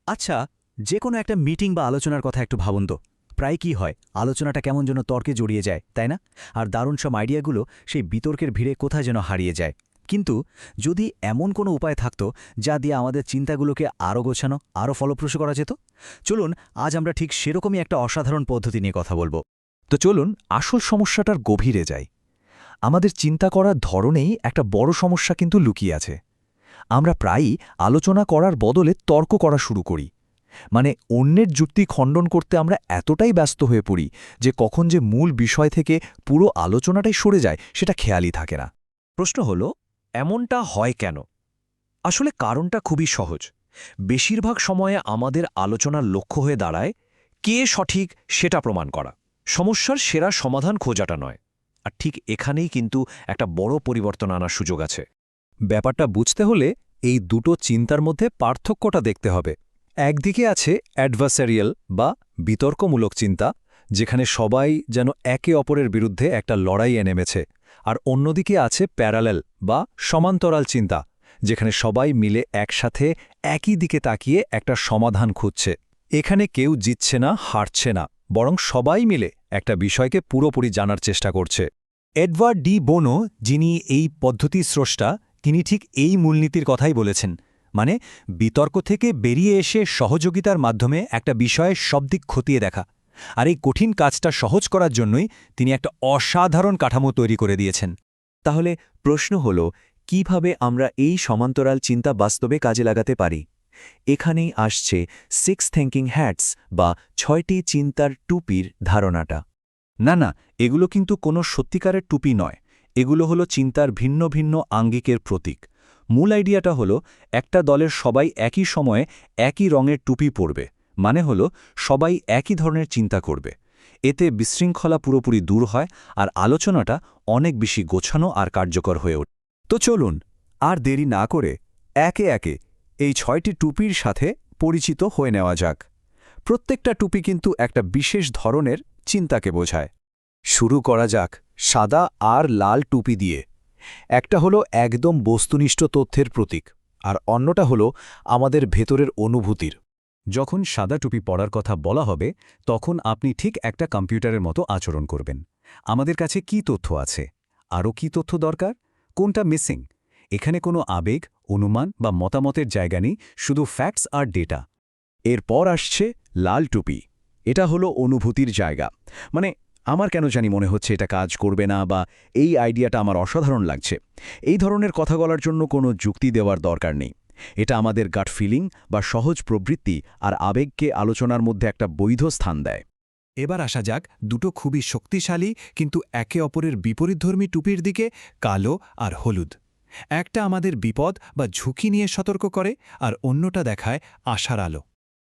আচ্ছা, যে কোনো একটা মিটিং বা আলোচনার কথা একটু ভাবুন তো। প্রায় কি হয়, আলোচনাটা কেমন যেন তর্কে জড়িয়ে যায়, তাই না? আর দারুণ সব আইডিয়াগুলো সেই বিতর্কের ভিড়ে কোথায় যেন হারিয়ে যায়। কিন্তু যদি এমন কোনো উপায় থাকতো যা দিয়ে আমাদের চিন্তাগুলোকে আরও গোছানো, আরও ফলপ্রসূ করা যেত, চলুন আজ আমরা ঠিক সেরকমই একটা অসাধারণ পদ্ধতি নিয়ে কথা বলবো। তো চলুন আসল সমস্যাটার গভীরে যাই। আমাদের চিন্তা করার ধরনেই একটা বড় সমস্যা কিন্তু লুকিয়ে আছে। আমরা প্রায়ই আলোচনা করার বদলে তর্ক করা শুরু করি। মানে অন্যের যুক্তি খণ্ডন করতে আমরা এতটাই ব্যস্ত হয়ে পড়ি যে কখন যে মূল বিষয় থেকে পুরো আলোচনাটাই সরে যায় সেটা খেয়ালই থাকে না। প্রশ্ন হলো, এমনটা হয় কেন? আসলে কারণটা খুবই সহজ। বেশিরভাগ সময়ে আমাদের আলোচনার লক্ষ্য হয়ে দাঁড়ায় কে সঠিক সেটা প্রমাণ করা, সমস্যার সেরা সমাধান খোঁজাটা নয়। আর ঠিক এখানেই কিন্তু একটা বড় পরিবর্তন আনার সুযোগ আছে। ব্যাপারটা বুঝতে হলে এই দুটো চিন্তার মধ্যে পার্থক্যটা দেখতে হবে। একদিকে আছে অ্যাডভার্সারিয়াল বা বিতর্কমূলক চিন্তা, যেখানে সবাই যেন একে অপরের বিরুদ্ধে একটা লড়াইয়ে নেমেছে। আর অন্যদিকে আছে প্যারালেল বা সমান্তরাল চিন্তা, যেখানে সবাই মিলে একসাথে একই দিকে তাকিয়ে একটা সমাধান খুঁজছে। এখানে কেউ জিতছে না, হারছে না, বরং সবাই মিলে একটা বিষয়কে পুরোপুরি জানার চেষ্টা করছে। এডওয়ার্ড ডি বোনো, যিনি এই পদ্ধতির স্রষ্টা, তিনি ঠিক এই মূলনীতির কথাই বলেছেন। মানে বিতর্ক থেকে বেরিয়ে এসে সহযোগিতার মাধ্যমে একটা বিষয়ের সব দিক খতিয়ে দেখা। আর এই কঠিন কাজটা সহজ করার জন্যই তিনি একটা অসাধারণ কাঠামো তৈরি করে দিয়েছেন। তাহলে প্রশ্ন হল, কিভাবে আমরা এই সমান্তরাল চিন্তা বাস্তবে কাজে লাগাতে পারি? এখানেই আসছে 6 থিংকিং হ্যাটস বা 6টি চিন্তার টুপির ধারণাটা। না, এগুলো কিন্তু কোনো সত্যিকারের টুপি নয়। এগুলো হলো চিন্তার ভিন্ন ভিন্ন আঙ্গিকের প্রতীক। মূল আইডিয়াটা হলো একটা দলের সবাই একই সময়ে একই রঙের টুপি পরবে, মানে হলো সবাই একই ধরনের চিন্তা করবে। এতে বিশৃঙ্খলা পুরোপুরি দূর হয় আর আলোচনাটা অনেক বেশি গোছানো আর কার্যকর হয়ে ওঠে। তো চলুন আর দেরি না করে একে একে এই 6টি টুপির সাথে পরিচিত হয়ে নেওয়া যাক। প্রত্যেকটা টুপি কিন্তু একটা বিশেষ ধরনের চিন্তাকে বোঝায়। শুরু করা যাক সাদা আর লাল টুপি দিয়ে। একটা হলো একদম বস্তুনিষ্ঠ তথ্যের প্রতীক, আর অন্যটা হলো আমাদের ভেতরের অনুভূতির। যখন সাদা টুপি পরার কথা বলা হবে, তখন আপনি ঠিক একটা কম্পিউটারের মতো আচরণ করবেন। আমাদের কাছে কি তথ্য আছে, আরও কি তথ্য দরকার, কোনটা মিসিং? এখানে কোনো আবেগ, অনুমান বা মতামতের জায়গা নেই, শুধু ফ্যাক্টস আর ডেটা। এরপর আসছে লাল টুপি। এটা হলো অনুভূতির জায়গা। মানে আমার কেন জানি মনে হচ্ছে এটা কাজ করবে না, বা এই আইডিয়াটা আমার অসাধারণ লাগছে। এই ধরনের কথা বলার জন্য কোনো যুক্তি দেওয়ার দরকার নেই। এটা আমাদের গাট ফিলিং বা সহজ প্রবৃত্তি আর আবেগকে আলোচনার মধ্যে একটা বৈধ স্থান দেয়। এবার আসা যাক দুটো খুবই শক্তিশালী কিন্তু একে অপরের বিপরীতধর্মী টুপির দিকে, কালো আর হলুদ। একটা আমাদের বিপদ বা ঝুঁকি নিয়ে সতর্ক করে, আর অন্যটা দেখায় আশার আলো।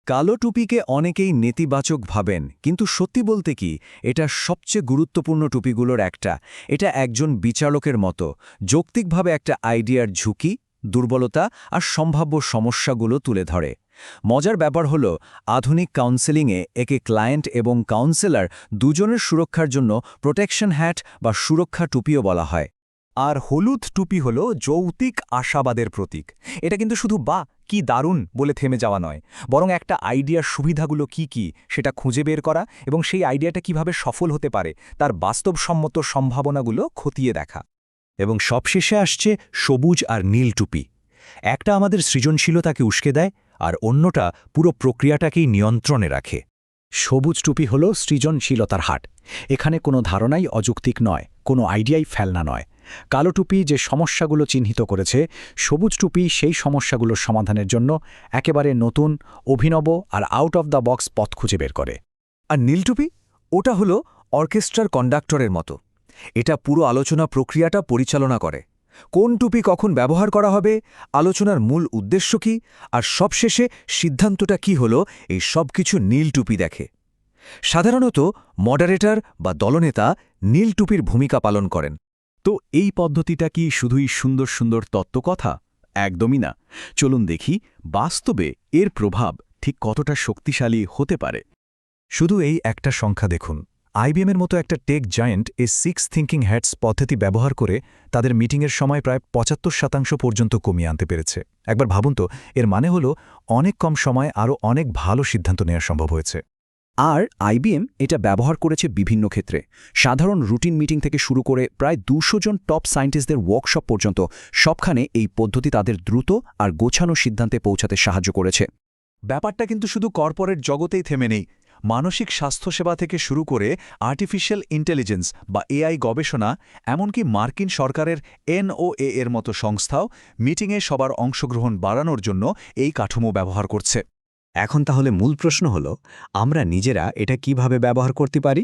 কালো টুপিকে অনেকেই নেতিবাচক ভাবেন, কিন্তু সত্যি বলতে কি, এটা সবচেয়ে গুরুত্বপূর্ণ টুপিগুলোর একটা। এটা একজন বিচারকের মতো যৌক্তিকভাবে একটা আইডিয়ার ঝুঁকি, দুর্বলতা আর সম্ভাব্য সমস্যাগুলো তুলে ধরে। মজার ব্যাপার হলো, আধুনিক কাউন্সেলিংয়ে একে ক্লায়েন্ট এবং কাউন্সেলর দুজনের সুরক্ষার জন্য প্রোটেকশন হ্যাট বা সুরক্ষা টুপিও বলা হয়। আর হলুদ টুপি হল যৌক্তিক আশাবাদের প্রতীক। এটা কিন্তু শুধু কি দারুণ বলে থেমে যাওয়া নয়, বরং একটা আইডিয়ার সুবিধাগুলো কি সেটা খুঁজে বের করা এবং সেই আইডিয়াটা কিভাবে সফল হতে পারে তার বাস্তবসম্মত সম্ভাবনাগুলো খতিয়ে দেখা। এবং সবশেষে আসছে সবুজ আর নীল টুপি। একটা আমাদের সৃজনশীলতাকে উস্কে দেয়, আর অন্যটা পুরো প্রক্রিয়াটাকেই নিয়ন্ত্রণে রাখে। সবুজ টুপি হল সৃজনশীলতার হাট। এখানে কোনো ধারণাই অযৌক্তিক নয়, কোনো আইডিয়াই ফেলনা নয়। কালো টুপি যে সমস্যাগুলো চিহ্নিত করেছে, সবুজ টুপি সেই সমস্যাগুলোর সমাধানের জন্য একেবারে নতুন, অভিনব আর আউট অফ দ্য বক্স পথ খুঁজে বের করে। আর নীল টুপি, ওটা হলো অর্কেস্ট্রার কন্ডাক্টরের মতো। এটা পুরো আলোচনা প্রক্রিয়াটা পরিচালনা করে। কোন টুপি কখন ব্যবহার করা হবে, আলোচনার মূল উদ্দেশ্য কি, আর সবশেষে সিদ্ধান্তটা কি হলো, এই সব কিছু নীল টুপি দেখে। সাধারণত মডারেটর বা দলনেতা নীল টুপির ভূমিকা পালন করেন। তো এই পদ্ধতিটা কি শুধুই সুন্দর সুন্দর তত্ত্বকথা? একদমই না। চলুন দেখি বাস্তবে এর প্রভাব ঠিক কতটা শক্তিশালী হতে পারে। শুধু এই একটা সংখ্যা দেখুন, আইবিএমের মতো একটা টেক জায়েন্ট এই 6 থিঙ্কিং হ্যাটস পদ্ধতি ব্যবহার করে তাদের মিটিংয়ের সময় প্রায় ৭৫% পর্যন্ত কমিয়ে আনতে পেরেছে। একবার ভাবুন তো, এর মানে হলো অনেক কম সময়ে আরও অনেক ভালো সিদ্ধান্ত নেওয়া সম্ভব হয়েছে। আর আইবিএম এটা ব্যবহার করেছে বিভিন্ন ক্ষেত্রে। সাধারণ রুটিন মিটিং থেকে শুরু করে প্রায় ২০০ জন টপ সায়েন্টিস্টদের ওয়ার্কশপ পর্যন্ত সবখানে এই পদ্ধতি তাদের দ্রুত আর গোছানো সিদ্ধান্তে পৌঁছাতে সাহায্য করেছে। ব্যাপারটা কিন্তু শুধু কর্পোরেট জগতেই থেমে নেই। মানসিক স্বাস্থ্যসেবা থেকে শুরু করে আর্টিফিশিয়াল ইন্টেলিজেন্স বা এআই গবেষণা, এমনকি মার্কিন সরকারের এনওএ এর মতো সংস্থাও মিটিংয়ে সবার অংশগ্রহণ বাড়ানোর জন্য এই কাঠামো ব্যবহার করছে। এখন তাহলে মূল প্রশ্ন হল, আমরা নিজেরা এটা কিভাবে ব্যবহার করতে পারি?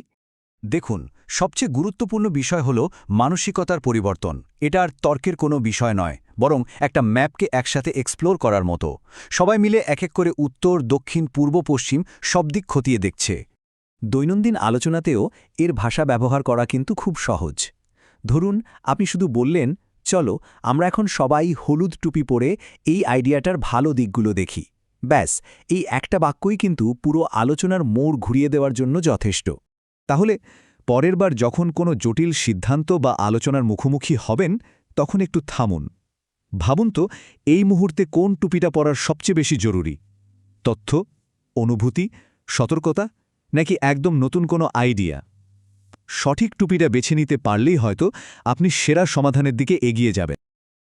দেখুন, সবচেয়ে গুরুত্বপূর্ণ বিষয় হল মানসিকতার পরিবর্তন। এটা আর তর্কের কোনো বিষয় নয়, বরং একটা ম্যাপকে একসাথে এক্সপ্লোর করার মতো। সবাই মিলে এক এক করে উত্তর, দক্ষিণ, পূর্ব, পশ্চিম সব দিক খতিয়ে দেখছে। দৈনন্দিন আলোচনাতেও এর ভাষা ব্যবহার করা কিন্তু খুব সহজ। ধরুন, আপনি শুধু বললেন, চলো আমরা এখন সবাই হলুদ টুপি পরে এই আইডিয়াটার ভালো দিকগুলো দেখি। ব্যাস, এই একটা বাক্যই কিন্তু পুরো আলোচনার মোড় ঘুরিয়ে দেওয়ার জন্য যথেষ্ট। তাহলে পরের বার যখন কোনো জটিল সিদ্ধান্ত বা আলোচনার মুখোমুখি হবেন, তখন একটু থামুন। ভাবুন তো, এই মুহূর্তে কোন টুপিটা পরার সবচেয়ে বেশি জরুরি? তথ্য, অনুভূতি, সতর্কতা, নাকি একদম নতুন কোনো আইডিয়া? সঠিক টুপিটা বেছে নিতে পারলেই হয়তো আপনি সেরা সমাধানের দিকে এগিয়ে যাবেন।